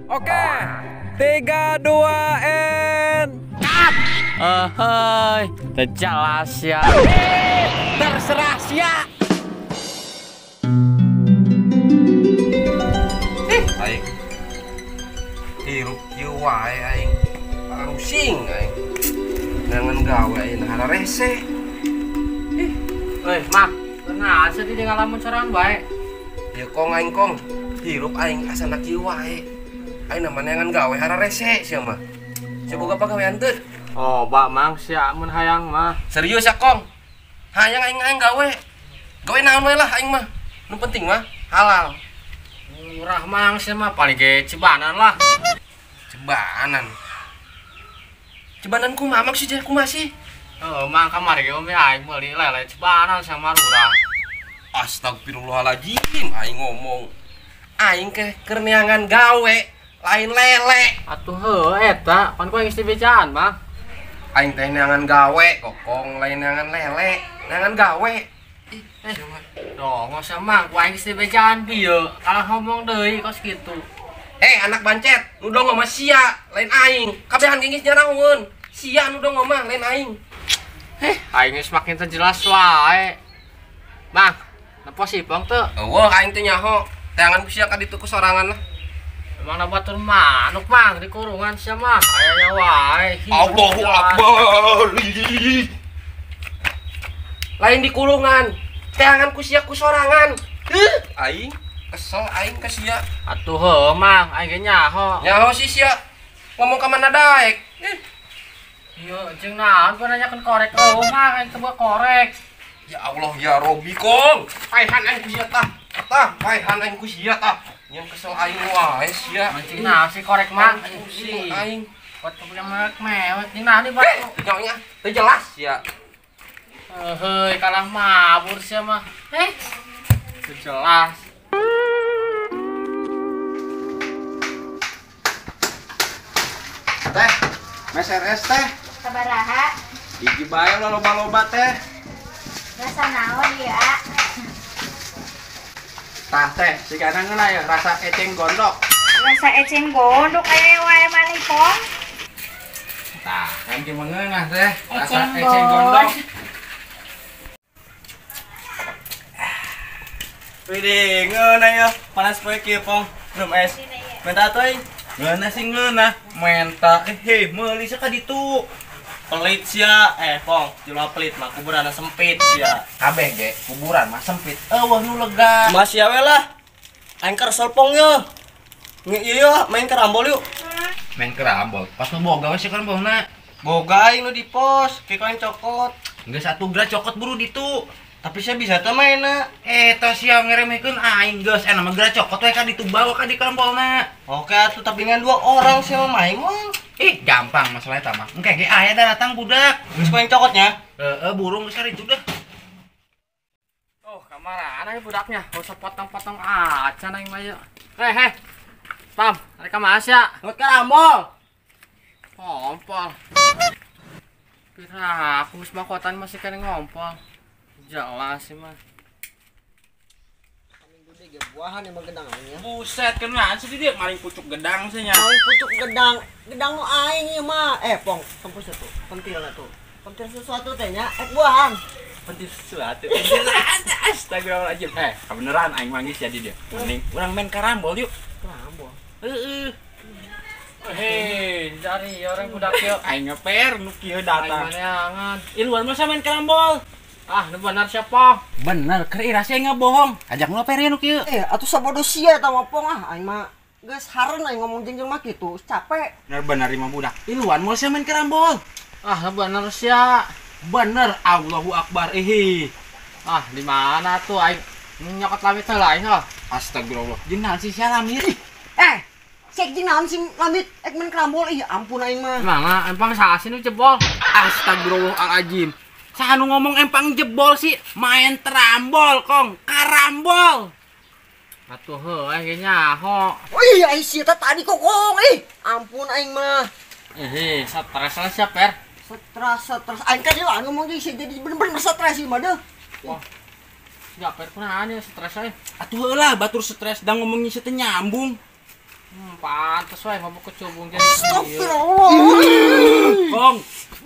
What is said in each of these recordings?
Oke, 3, 2, and cut. Hei, terjelas ya. Terserah sia. Aing hirup kieu wae aing pusing aing dengan gawe aing hara rese. Hei, Mak, kenapa sih di ngalamun sorangan bae? Ya kong aing kong hirup aing asana kieu wae aing namanya ngan gawe hara rese sia mah boga pagawean teu. Oh, Bak Mang sia mun hayang mah. Serius ya kong hayang aing gawe naon we lah aing mah nu penting mah halal. Murah Mang sia mah paling ge cebanan lah. Cebanan kumaha maksudnya kumaha sih? Mang kamari ge umi aing meuli lele cebanan sama Lurah. Astagfirullahaladzim aing ngomong aing ke keur neangan gawe lain lele. Atuh heuh eta pan ku geus dibecaan, Mang. Aing teh neangan gawe kokong lain neangan lele, neangan gawe. Doh, ngos Mang, ku aing geus dibecaan pieu. Kalau ngomong deui kos kitu. Anak bancet, nu dong mah sia, lain aing. Kabehan geus nyaraun. Sia nu dong mah lain aing. Aing geus makin terjelas wae. Mang, napa sipong teu? Eueuh aing teh nyaho, teangan ku sia ka ditu ku sorangan lah. Emang batur manuk Mang di kurungan sia mah ayanya wae. Allahu Akbar. Lain di kurungan, teangan ku sia ku sorangan. Aing kesel aing ka sia. Atuh heuh Mang, aing ge nyaho. Nyaho si sia. Ngomong ka mana daek. Ieu jeung naon ku nanyakeun korek eueuh Mang, aing teu korek. Ya Allah ya Robi kong. Paihan aing ku sia tah. Paihan aing ku sia tah. Yang kesel aing wae sia. Mancing naon sih korek Mang? Pusing aing. Pot punya mewek mewek jeung naon di batu. Nya teu jelas sia. Heuh, kalah mabur sia mah. Teu jelas. Teh, meser es teh. Sabaraha? Hiji bae loba-loba teh. Rasa naon ya? Tah teh, sigana ngeuna ya rasa eceng gondok. Rasa eceng gondok aya wae maneh pong. Tah, kan ge meungeunah teh, rasa Eceng eceng gondok. Widih, ngeuna ya, panas poe kieu pong. Belum es. Menta atuh aing. Ngeuna sih ngeuna, menta. Meuli sia ka ditu. Pelit sia, pong, jula pelit mah kuburanna sempit sia. Kabeh ge kuburan mah sempit. Eueuh nu lega. Mas ya we lah. Aing keur pong ye. Ieu main kerambol yuk. Main kerambol. Pas nu boga we si kerambulna. Boga aing nu di pos, ki koin cokot. Geus satu gelas cokot buru ditu. Tapi saya bisa teh mainna. Eta sia ngeremehkeun aing geus nama gelas cokot we ka ditu bawa ka di kerambulna. Oke atuh tapi ngan 2 orang sih mah main mah. Gampang masalah eta mah. Engke ge aya datang budak. Geus koin cokotnya. Burung geus itu dah. Oh, kamarana ieu budaknya. Usah potong-potong acan aing mah ieu. Heh. Pam, rek ka sia? Ngot karambol. Ngompol. Pira aku geus makotan masih kene ngompol. Jelas sih mah. Buahan emang gedangannya. Buset kenaan sih dia maling pucuk gedang sih nya. Maling pucuk gedang nu aing ieu mah. Pong, tempus atuh. Pentilna tuh. Pentil sesuatu teh nya buahan. Penting sesuatu. Astagfirullahaladzim. Kebeneran aing manggis jadi dia. Mending urang main karambol yuk. Karambol. Dari orang budak ieu. Aing ngeper nu kieu datang. Aing maneangan. Iluan masa main karambol. Nu bener siapa? Bener, keur ira sia ngebohong. Ajak ngeper nu kieu. Atuh sabodo sia eta mah Pong aing mah geus hareun aing ngomong jeung mah kitu, capek. Bener imah budak. Iluan mau sia main karambol. Nu bener sia. Bener, Allahu Akbar. Di mana tuh aing nyokot lamit heula aing heuh. Astagfirullah. Jeung naon sih sia lamir? Cek jeung naon sih lamit ek main karambol. Ampun aing mah. Mangga empang saha sih nu jebol? Astagfirullahaladzim. Saha nu ngomong empang jebol sih? Main terambol, kong. Karambol. Atuh heuh ge nyaho. Aing sia tadi kokong. Ampun aing mah. Stres lah sia per. Stres. Aing kan dia ngomong jeung sia jadi bener-bener stres ieu mah deh. Ya per kunahan ya stres ae. Atuh heula batur stres da ngomongin teh nyambung. Pantes wae mabuk kecubung jadi. Kong,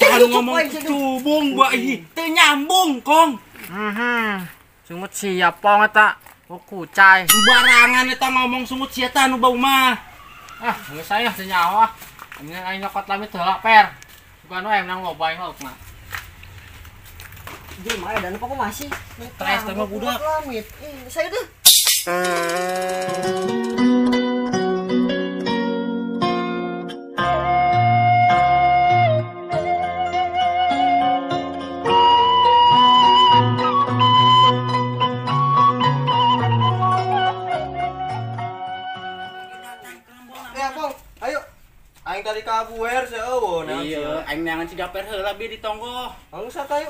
jangan ngomong cubung gua ih, teu nyambung, Kong. Sungut siap pong eta. Oh kucai. Barangan eta ngomong sungut sia tah nu bau mah. Ah, geus saya teu nyawa. Ini aing nyokot lamit heula per. Bukan wae menang loba aing lauk mah. Di mana dan apa kok masih? Stres teh mah budak. Lamit. Saya deh. Aing tadi kabuher seueun. Iya, aing neangan ciga per heula bi di tonggo. Angsa kayu.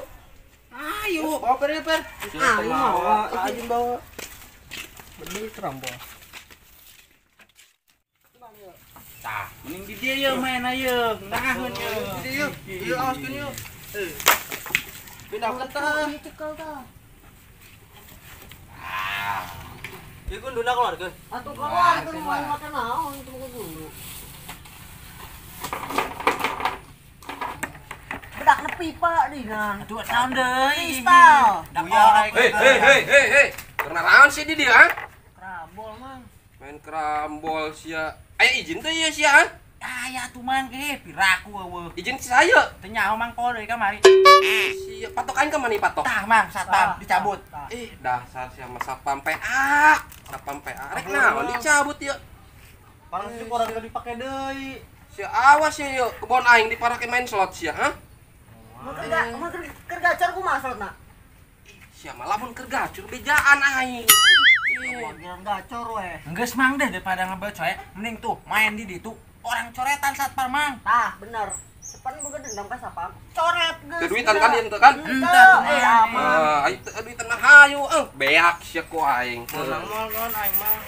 Ayo. Bawa per. Aing mau izin bawa. Beli kerambol. Tah, mending di dia ye main ayeung. Nahaun ye. Di yuk. Ieu awaskeun yuk. Pindah ke tah. Cekel tah. Ieu kunduna keluarkeun. Atuh keluar ke rumah makan naon tunggu dulu. Bedak nepi pak dinan. Aduh, naon deui? Kristal. Hei. Karena naon sih di dia, ha? Kerambol mang. Main kerambol sia. Aya izin teh ieu sia, ha? Aya tuh mang piraku eueuh. Izin saya. Teu nyaho mang poho deui kamari. Sia patokan ka mana patok? Tah mang satpam dicabut. Dasar sia mah sapam PA. Sapam PA. Rek naon dicabut ieu? Panas di orang dipake deui. Sia awas ya yuk, kebon aing diparake main slot sia, ha? Mau kergacor ku maksudna. Sia mah lamun keur gacur bejaan aing. Jangan gacor weh. Enggeus mang deh daripada ngebacoy, mending tuh main di ditu. Orang coretan satpam mang. Tah, bener. Cepat boga dendam ka sapam. Coret geus. Teu duitan kan ieu teh kan? Aing teu duitan mah hayu, beak sia ku aing. Menang mah kan aing mah.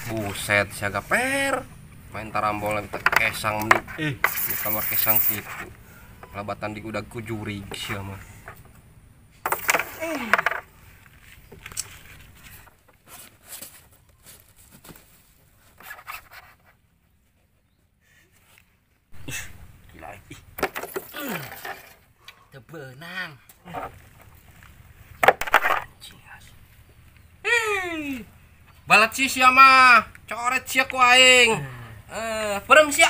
Buset siaga per. Main tarambol lagi kesang menit. Keluar kesang kitu. Labatan di udah kujurig sia mah. Gila ih. Teu beunang. Balat si sia mah, coret sia ku aing. Perem sia.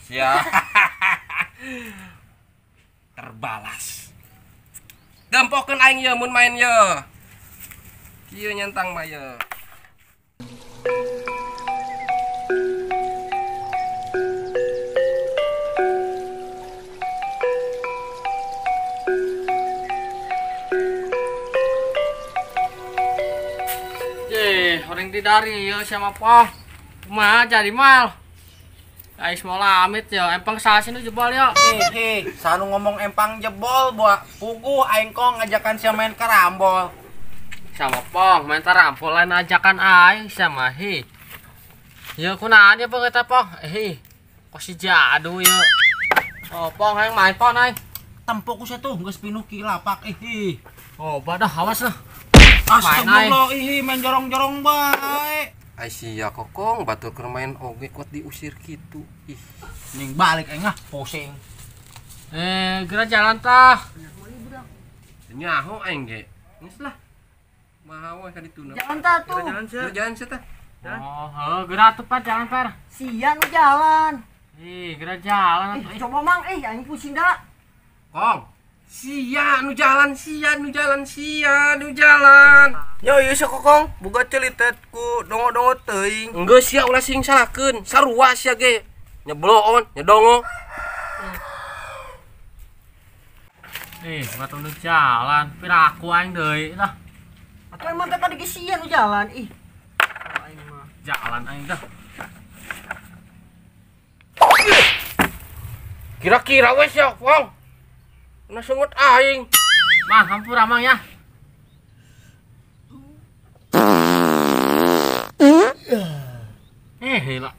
Sia. Terbalas. Gampokeun aing ye mun main ye. Kieu nyentang mah ye. Orang didari ya sama apa? Mah jadi mal. Ais mau lamit ya, empang salah sini jebol ya. Sanu ngomong empang jebol, buat pugu aing kong ngajakan sia main karambol. Sama pong, main tarambol lain ajakan aing sama hi. Ya kunaan ya pong eta pong. Kok si jadu ya. Oh pong aing main pong aing. Tempok ku tuh geus pinuh kilapak Oh badah awas lah. Astagfirullah main jorong-jorong bae. Ai sia kokong batur keur main oge kuat diusir kitu. Ih, Ning balik aing pusing. Geura jalan tah. nyaho aing ge. Geus lah. Maha we ka dituna. Jalan tah tuh. Jalan sia teh. Oh, geura atuh Pak jalan per. Sian jalan. Geura jalan atuh. Coba mang aing pusing dah. Kong. Sia nu jalan. Yo ieu sia kokong, boga celitet ku dongo-dongo teuing. Enggeus sia ulah sing salakeun, sarua sia ge. Nyebloon, nyedongo. Batu nu jalan, piraku aing deui lah. Atuh emang tadi ge sian jalan. Aing mah. Jalan aing dah. Kira-kira wes ya, Kong. Kena sungut aing. Mang, hampura mang ya. Heula.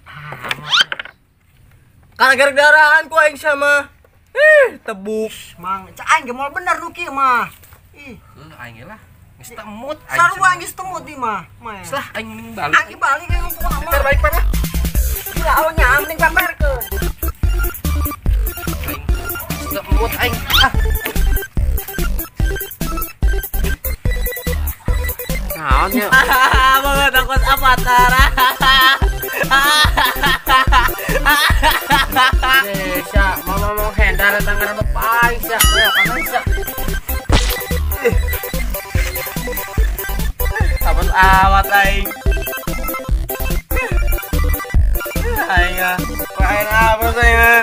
Karena gara-garaan ku aing sama. Tebuk. Mang, cak aing ge moal bener nu kieu mah. aing lah. Geus teu mood Sarua geus temu di mah. Mah. Lah aing mending balik. Anggi balik ke ngumpul mah. Per balik per lah. Gila awalnya mending pamerkeun. Aing geus teu mood aing. Naon ya? Banget takut avatar. Sa, mau handal tangan depan sa. Ya kan sa. Apa awat aing. Aing. Main apa saya?